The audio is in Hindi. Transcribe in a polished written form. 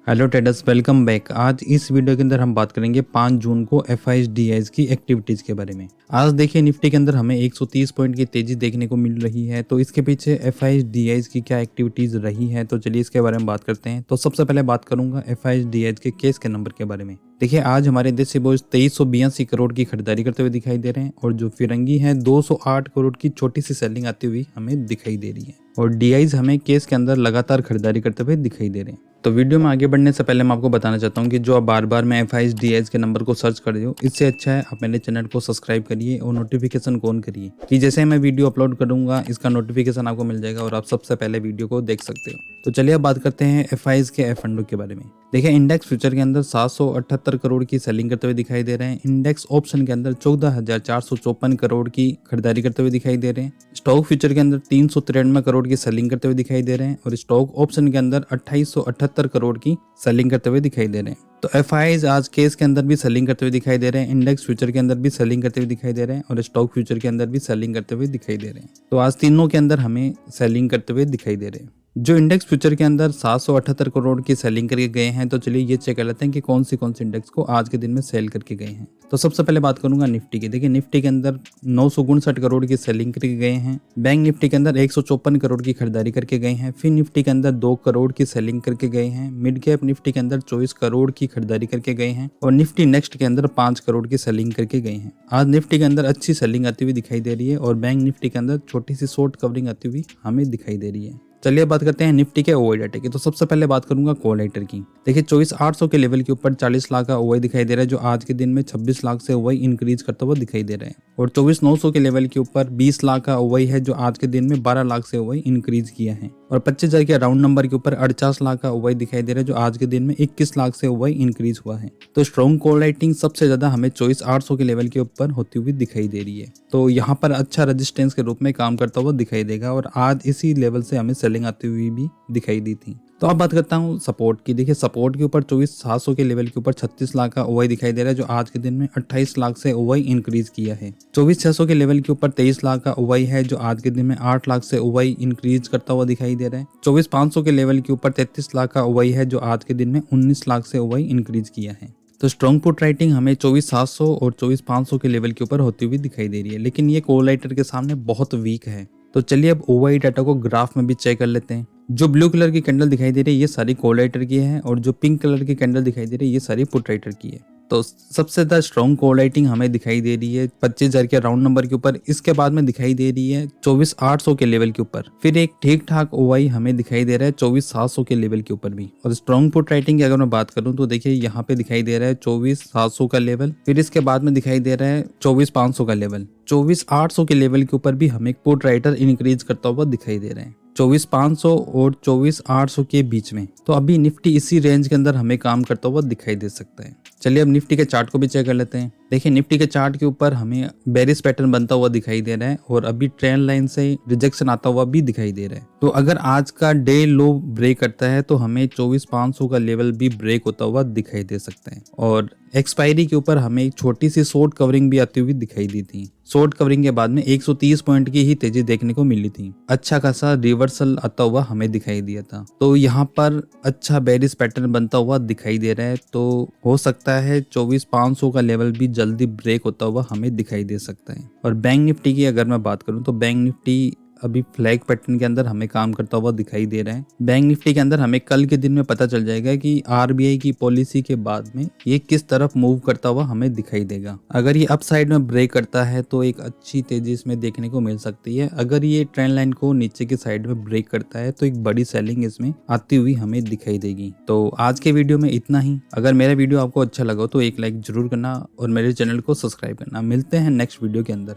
Hello traders, welcome back. आज इस वीडियो के अंदर हम बात करेंगे 5 जून को FIS-DIS की एक्टिविटीज़ के बारे में। आज देखिए निफ्टी के अंदर हमें 130 पॉइंट की तेज़ी देखने को मिल रही है, तो इसके पीछे FIS-DIS की क्या एक्टिविटीज़ रही है, तो चलिए इसके बारे में बात करते हैं। तो सबसे पहले बात करूंगा FIS-DIS के केस के नंबर के बारे में। देखिए आज हमारे देश से बोझ 2382 करोड़ की खरीदारी करते हुए दिखाई दे रहे हैं और जो फिरंगी है 208 करोड़ की छोटी सी सेलिंग आती हुई हमें दिखाई दे रही है और DIs हमें केस के अंदर लगातार खरीदारी करते हुए दिखाई दे रहे हैं। तो वीडियो में आगे बढ़ने से पहले मैं आपको बताना चाहता हूं कि जो आप बार बार में FIS-DIS के नंबर को सर्च कर रहे हो, इससे अच्छा है आप मेरे चैनल को सब्सक्राइब करिए और नोटिफिकेशन ऑन करिए कि जैसे मैं वीडियो अपलोड करूंगा इसका नोटिफिकेशन आपको मिल जाएगा और आप सबसे पहले वीडियो को देख सकते हो। तो चलिए अब बात करते हैं FIS के फंडों के बारे में। देखिए इंडेक्स फ्यूचर के अंदर 778 करोड़ की सेलिंग करते हुए दिखाई दे रहे हैं। इंडेक्स ऑप्शन के अंदर 14,454 करोड़ की खरीदारी करते हुए दिखाई दे रहे हैं। स्टॉक फ्यूचर के अंदर 393 करोड़ की सेलिंग करते हुए दिखाई दे रहे हैं और स्टॉक ऑप्शन के अंदर 2878 करोड़ की सेलिंग करते हुए दिखाई दे रहे हैं। तो FIs आज केस के अंदर भी सेलिंग करते हुए दिखाई दे रहे हैं, इंडेक्स फ्यूचर के अंदर भी सेलिंग करते हुए दिखाई दे रहे हैं और स्टॉक फ्यूचर के अंदर भी सेलिंग करते हुए दिखाई दे रहे हैं। तो आज तीनों के अंदर हमें सेलिंग करते हुए दिखाई दे रहे हैं। जो इंडेक्स फ्यूचर के अंदर 778 करोड़ की सेलिंग करके गए हैं, तो चलिए ये चेक कर लेते हैं कि कौन सी इंडेक्स को आज के दिन में सेल करके गए हैं। तो सबसे पहले बात करूंगा निफ्टी की। देखिए निफ्टी के अंदर 959 करोड़ की सेलिंग करके गए हैं। बैंक निफ्टी के अंदर 154 करोड़ की खरीदारी करके गए हैं। फिर निफ्टी के अंदर 2 करोड़ की सेलिंग करके गए हैं। मिड कैप निफ्टी के अंदर 24 करोड़ की खरीदारी करके गए हैं और निफ्टी नेक्स्ट के अंदर 5 करोड़ की सेलिंग करके गए हैं। आज निफ्टी के अंदर अच्छी सेलिंग आती हुई दिखाई दे रही है और बैंक निफ्टी के अंदर छोटी सी शॉर्ट कवरिंग आती हुई हमें दिखाई दे रही है। चलिए बात करते हैं निफ्टी के ओआई डाटा की। तो सबसे पहले बात करूंगा कॉल राइटर की। देखिए 24,800 के लेवल के ऊपर 40 लाख का ओआई दिखाई दे रहा है, जो आज के दिन में 26 लाख से ओआई इंक्रीज करता हुआ दिखाई दे रहा है और 24,900 के लेवल के ऊपर 20 लाख का ओआई है, जो आज के दिन में 12 लाख से ओआई इंक्रीज किया है और 25,000 के राउंड नंबर के ऊपर 48 लाख का ओआई दिखाई दे रहा है, जो आज के दिन में 21 लाख से ओआई इंक्रीज हुआ है। तो स्ट्रॉन्ग कॉल राइटिंग सबसे ज्यादा हमें 24,800 के लेवल के ऊपर होती हुई दिखाई दे रही है, तो यहाँ पर अच्छा रेजिस्टेंस के रूप में काम करता हुआ दिखाई देगा और आज इसी लेवल से हमें सेलिंग आती हुई भी दिखाई दी थी। तो अब बात करता हूँ सपोर्ट की। देखिए सपोर्ट के ऊपर 24,700 के लेवल के ऊपर 36 लाख का ओआई दिखाई दे रहा है, जो आज के दिन में 28 लाख से ओआई इंक्रीज किया है। 24,600 के लेवल के ऊपर 23 लाख का ओआई है, जो आज के दिन में 8 लाख से ओआई इंक्रीज करता हुआ दिखाई दे रहा है। 24,500 के लेवल के ऊपर 33 लाख का ओआई है, जो आज के दिन में 19 लाख से ओआई इंक्रीज किया है। तो स्ट्रॉन्ग पुट राइटिंग हमें 24,700 और 24,500 के लेवल के ऊपर होती हुई दिखाई दे रही है, लेकिन ये कॉल राइटर के सामने बहुत वीक है। तो चलिए अब ओआई डाटा को ग्राफ में भी चेक कर लेते हैं। जो ब्लू कलर की कैंडल दिखाई दे रही है ये सारी कॉल राइटर की है और जो पिंक कलर की कैंडल दिखाई दे रही है ये सारी पुट राइटर की है। तो सबसे ज्यादा स्ट्रॉन्ग कॉल राइटिंग हमें दिखाई दे रही है 25,000 के राउंड नंबर के ऊपर। इसके बाद में दिखाई दे रही है 24,800 के लेवल के ऊपर। फिर एक ठीक ठाक ओआई हमें दिखाई दे रहा है 24,700 के लेवल के ऊपर भी। और स्ट्रॉन्ग पुट राइटिंग की अगर मैं बात करूं तो देखिए यहाँ पे दिखाई दे रहा है 24,700 का लेवल। फिर इसके बाद में दिखाई दे रहा है 24,500 का लेवल। 24,800 के लेवल के ऊपर भी हमें पुट राइटर इंक्रीज करता हुआ दिखाई दे रहे हैं 24,500 और 24,800 के बीच में। तो अभी निफ्टी इसी रेंज के अंदर हमें काम करता हुआ दिखाई दे सकता है। चलिए अब निफ्टी के चार्ट को भी चेक कर लेते हैं। देखिए निफ्टी के चार्ट के ऊपर हमें बेरिश पैटर्न बनता हुआ दिखाई दे रहा है और अभी ट्रेंड लाइन से रिजेक्शन आता हुआ भी दिखाई दे रहा है। तो अगर आज का डे लो ब्रेक करता है तो हमें 24,500 का लेवल भी ब्रेक होता हुआ दिखाई दे सकता है और एक्सपायरी के ऊपर हमें एक छोटी सी शॉर्ट कवरिंग भी आती हुई दिखाई दी थी। शॉर्ट कवरिंग के बाद में 130 पॉइंट की ही तेजी देखने को मिली थी। अच्छा खासा रिवर्सल आता हुआ हमें दिखाई दिया था, तो यहाँ पर अच्छा बेरिश पैटर्न बनता हुआ दिखाई दे रहा है। तो हो सकता है 24,500 का लेवल भी जल्दी ब्रेक होता हुआ हमें दिखाई दे सकता है। और बैंक निफ्टी की अगर मैं बात करूं तो बैंक निफ्टी अभी फ्लैग पैटर्न के अंदर हमें काम करता हुआ दिखाई दे रहा है। बैंक निफ्टी के अंदर हमें कल के दिन में पता चल जाएगा कि आरबीआई की पॉलिसी के बाद में ये किस तरफ मूव करता हुआ हमें दिखाई देगा। अगर ये अप साइड में ब्रेक करता है तो एक अच्छी तेजी इसमें देखने को मिल सकती है। अगर ये ट्रेंड लाइन को नीचे की साइड में ब्रेक करता है तो एक बड़ी सेलिंग इसमें आती हुई हमें दिखाई देगी। तो आज के वीडियो में इतना ही। अगर मेरा वीडियो आपको अच्छा लगा तो एक लाइक जरूर करना और मेरे चैनल को सब्सक्राइब करना। मिलते हैं नेक्स्ट वीडियो के अंदर।